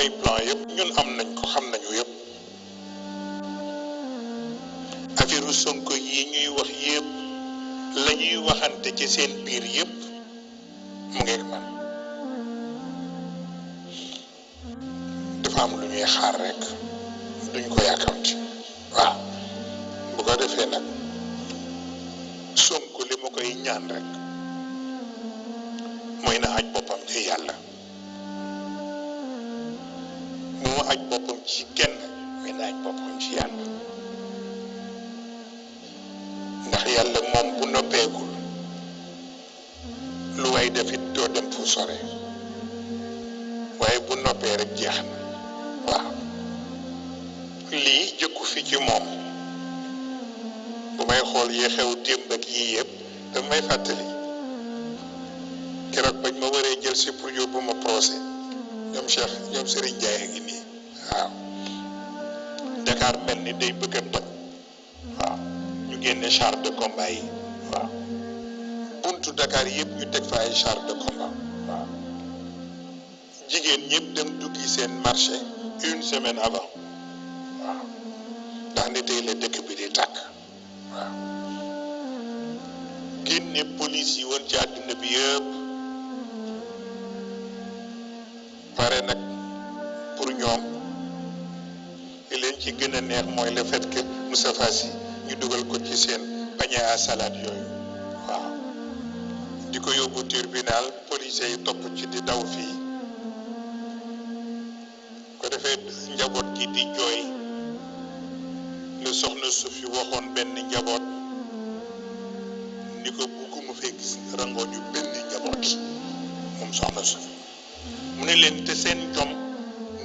ay plan yëpp ñun am nañ ko xam nañu yëpp affaire Sonko yi ñuy wax yëpp la ñuy waxante ci seen biir yëpp mu ngeeg man dafa am lu ñuy xaar rek duñ ko yàkkamti waaw bu ko defee nag Sonko li ma koy ñaan rek mooy na aj boppam ci yàlla mu ma aj boppam ci kenn mooy na aj boppam ci yàlla ndax yàlla moom bu noppeegul lu way defit doo dem fu sore waaye bu noppee rek jeex na waaw lii jëkku fi ci moom bu may xool yi xew démb ak yii yëpp daf may fàttali keroog bañ ma waree jël si pour yóbbu ma procès ñoom Cheikh ñoom Serigne Ndiaye ngi nii waaw Dakar mel ni day bëgg a toj waaw ñu génne char de combat yi waaw buntu Dakar yëpp ñu teg fa ay char de combat waaw jigéen ñëpp dem duggi seen marché une semaine avant waaw ndax ni tey la dëkk bi di tàkk waaw génne police yi woon ci àdduna bi yëpp pare nag pour ñoom li leen ci gën a neex mooy le fait que Moustapha Sy ñu dugal ko ci seen panier à salade yooyu waaw di ko yóbbu tribunal policiers yi topp ci di daw fii ko defee njaboot gi di jooy lu soxna su fi waxoon benn njaboot ni ko bugguma fee gis rangooñu benn njaboot moom soxna su fi mu ne leen te seen jom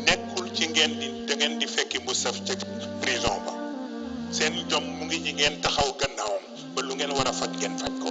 nekkul ci ngeen di da ngeen di fekki Moustapha ca prison ba seen jom mu ngi ci ngeen taxaw gannaawam ba lu ngeen war a faj ngeen faj ko